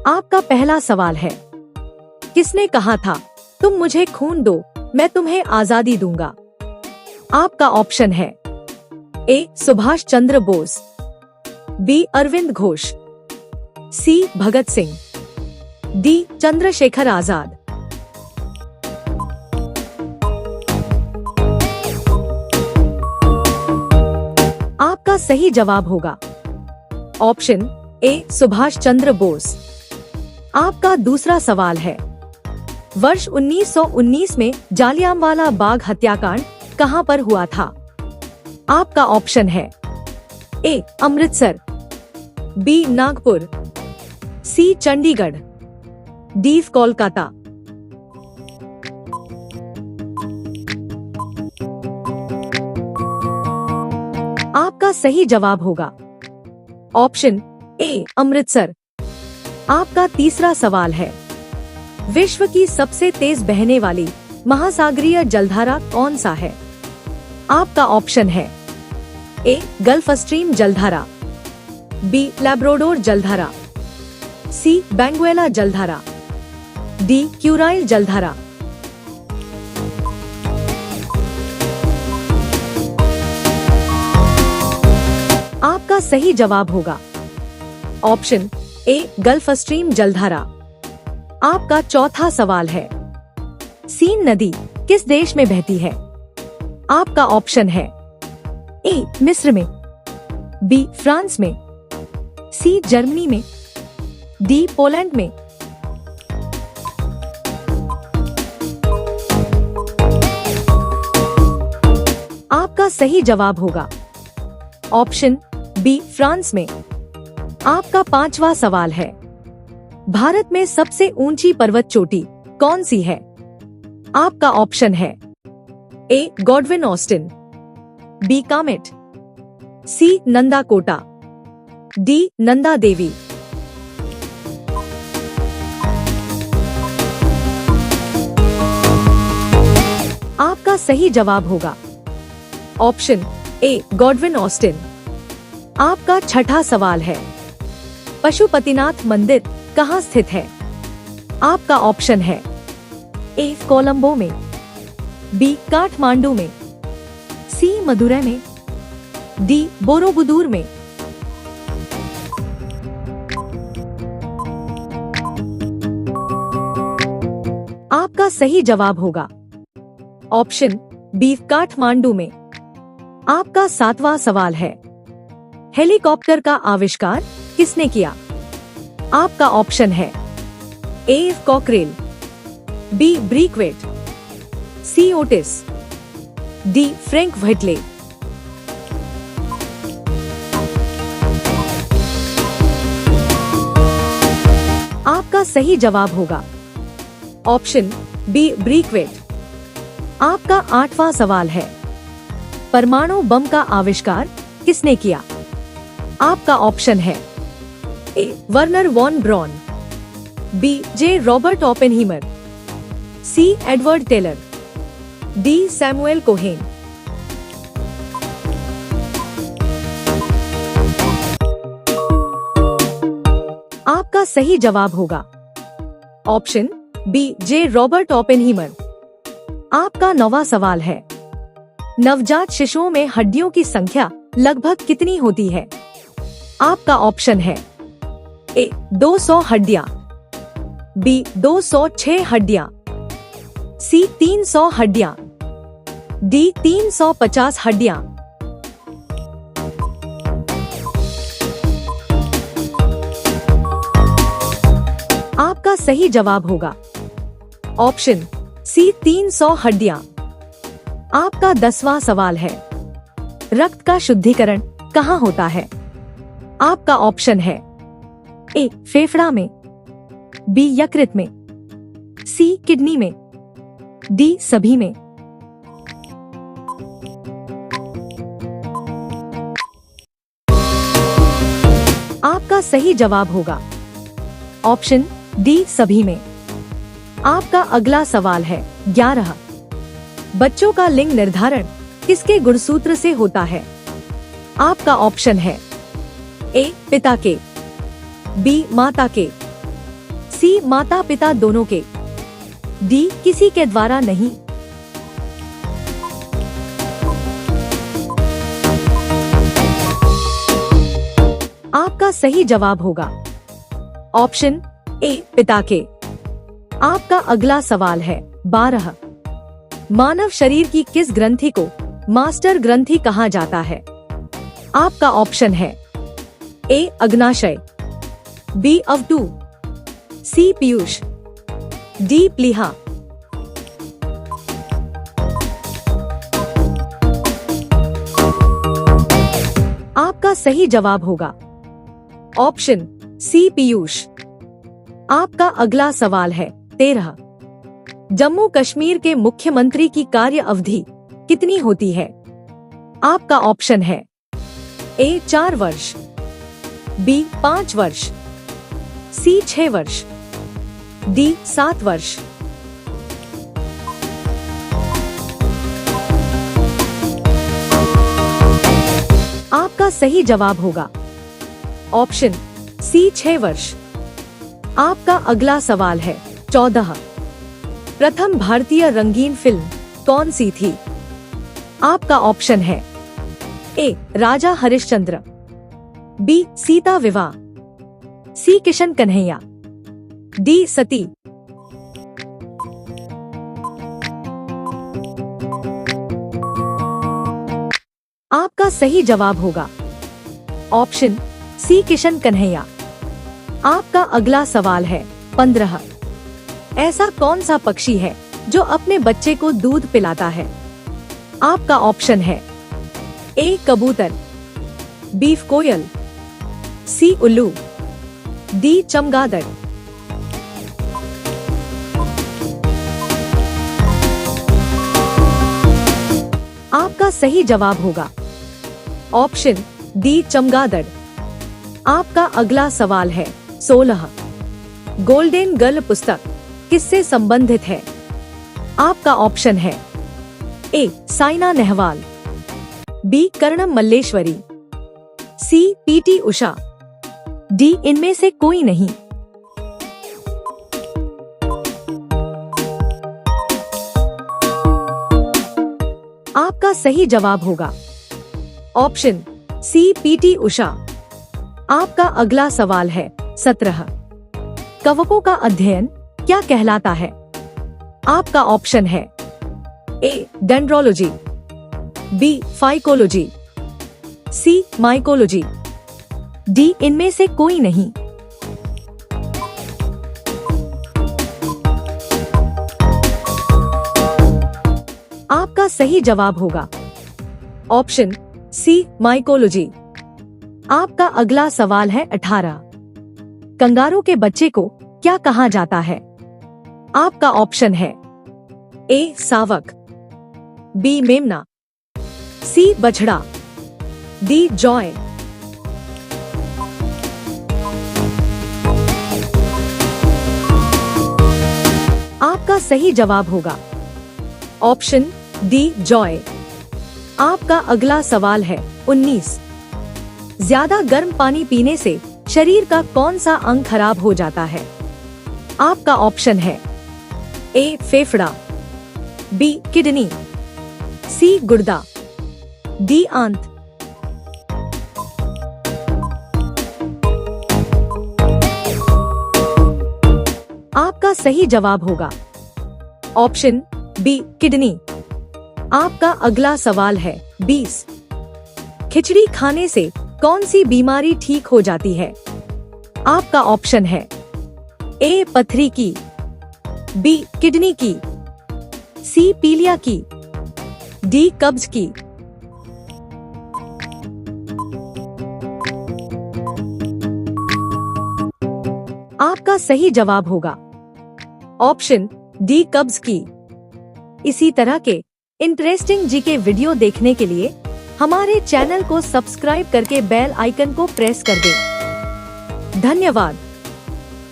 आपका पहला सवाल है, किसने कहा था तुम मुझे खून दो मैं तुम्हें आजादी दूंगा? आपका ऑप्शन है ए सुभाष चंद्र बोस, बी अरविंद घोष, सी भगत सिंह, डी चंद्रशेखर आजाद। आपका सही जवाब होगा ऑप्शन ए सुभाष चंद्र बोस। आपका दूसरा सवाल है, वर्ष 1919 में जालियांवाला बाग हत्याकांड कहां पर हुआ था? आपका ऑप्शन है ए अमृतसर, बी नागपुर, सी चंडीगढ़, डी कोलकाता। आपका सही जवाब होगा ऑप्शन ए अमृतसर। आपका तीसरा सवाल है, विश्व की सबसे तेज बहने वाली महासागरीय जलधारा कौन सा है? आपका ऑप्शन है ए गल्फ स्ट्रीम जलधारा, बी लैब्राडोर जलधारा, सी बेंगुएला जलधारा, डी क्यूराइल जलधारा। आपका सही जवाब होगा ऑप्शन ए गल्फ स्ट्रीम जलधारा। आपका चौथा सवाल है, सीन नदी किस देश में बहती है? आपका ऑप्शन है ए मिस्र में, बी फ्रांस में, सी जर्मनी में, डी पोलैंड में। आपका सही जवाब होगा ऑप्शन बी फ्रांस में। आपका पांचवा सवाल है, भारत में सबसे ऊंची पर्वत चोटी कौन सी है? आपका ऑप्शन है ए गॉडविन ऑस्टिन, बी कामेट, सी नंदा कोटा, डी नंदा देवी। आपका सही जवाब होगा ऑप्शन ए गॉडविन ऑस्टिन। आपका छठा सवाल है, पशुपतिनाथ मंदिर कहाँ स्थित है? आपका ऑप्शन है ए कोलंबो में, बी काठमांडू में, सी मदुरै में, डी बोरोबुदूर में। आपका सही जवाब होगा ऑप्शन बी काठमांडू में। आपका सातवां सवाल है, हेलीकॉप्टर का आविष्कार किसने किया? आपका ऑप्शन है ए कॉकरेल, बी ब्रीकवेट, सी ओटिस, डी फ्रैंक व्हिटले। आपका सही जवाब होगा ऑप्शन बी ब्रीकवेट। आपका आठवां सवाल है, परमाणु बम का आविष्कार किसने किया? आपका ऑप्शन है A Wernher von Braun, B J Robert Oppenheimer, C Edward Teller, D Samuel Cohen. आपका सही जवाब होगा option B J Robert Oppenheimer. आपका नौवां सवाल है, नवजात शिशुओं में हड्डियों की संख्या लगभग कितनी होती है? आपका ऑप्शन है ए 200 हड्डियां, बी 206 हड्डियां, सी 300 हड्डियां, डी 350 हड्डियां। आपका सही जवाब होगा ऑप्शन सी 300 हड्डियां। आपका 10वां सवाल है, रक्त का शुद्धिकरण कहाँ होता है? आपका ऑप्शन है ए फेफड़ा में, बी यकृत में, सी किडनी में, डी सभी में। आपका सही जवाब होगा ऑप्शन डी सभी में। आपका अगला सवाल है 11, बच्चों का लिंग निर्धारण किसके गुणसूत्र से होता है? आपका ऑप्शन है ए पिता के, बी माता के, सी माता पिता दोनों के, डी किसी के द्वारा नहीं। आपका सही जवाब होगा ऑप्शन ए पिता के। आपका अगला सवाल है 12। मानव शरीर की किस ग्रंथि को मास्टर ग्रंथि कहा जाता है? आपका ऑप्शन है ए अग्नाशय, बी अवटू, सी पीयूष, डी प्लीहा। आपका सही जवाब होगा ऑप्शन सी पीयूष। आपका अगला सवाल है 13। जम्मू कश्मीर के मुख्यमंत्री की कार्य अवधि कितनी होती है? आपका ऑप्शन है ए 4 वर्ष, बी 5 वर्ष, सी 6 वर्ष, डी 7 वर्ष। आपका सही जवाब होगा ऑप्शन सी 6 वर्ष। आपका अगला सवाल है 14। प्रथम भारतीय रंगीन फिल्म कौन सी थी? आपका ऑप्शन है ए राजा हरिश्चंद्र, बी सीता विवाह, सी किशन कन्हैया, डी सती। आपका सही जवाब होगा ऑप्शन सी किशन कन्हैया। आपका अगला सवाल है 15। ऐसा कौन सा पक्षी है जो अपने बच्चे को दूध पिलाता है? आपका ऑप्शन है ए कबूतर, बी कोयल, सी उल्लू, डी चमगादड़। आपका सही जवाब होगा ऑप्शन डी चमगादड़। आपका अगला सवाल है 16। गोल्डन गर्ल पुस्तक किससे संबंधित है? आपका ऑप्शन है ए साइना नेहवाल, बी कर्णम मल्लेश्वरी, सी पीटी उषा, डी इनमें से कोई नहीं। आपका सही जवाब होगा ऑप्शन सी पीटी उषा। आपका अगला सवाल है 17। कवकों का अध्ययन क्या कहलाता है? आपका ऑप्शन है ए डेंड्रोलॉजी, बी फाइकोलॉजी, सी माइकोलॉजी, डी इनमें से कोई नहीं। आपका सही जवाब होगा ऑप्शन सी माइकोलॉजी। आपका अगला सवाल है 18। कंगारू के बच्चे को क्या कहा जाता है? आपका ऑप्शन है ए सावक, बी मेमना, सी बछड़ा, डी जॉय। आपका सही जवाब होगा ऑप्शन डी जॉय। आपका अगला सवाल है 19। ज्यादा गर्म पानी पीने से शरीर का कौन सा अंग खराब हो जाता है? आपका ऑप्शन है ए फेफड़ा, बी किडनी, सी गुर्दा, डी आंत। आपका सही जवाब होगा ऑप्शन बी किडनी। आपका अगला सवाल है 20। खिचड़ी खाने से कौन सी बीमारी ठीक हो जाती है? आपका ऑप्शन है ए पथरी की, बी किडनी की, सी पीलिया की, डी कब्ज की। आपका सही जवाब होगा ऑप्शन डी कब्ज की। इसी तरह के इंटरेस्टिंग जीके वीडियो देखने के लिए हमारे चैनल को सब्सक्राइब करके बेल आइकन को प्रेस कर दें। धन्यवाद।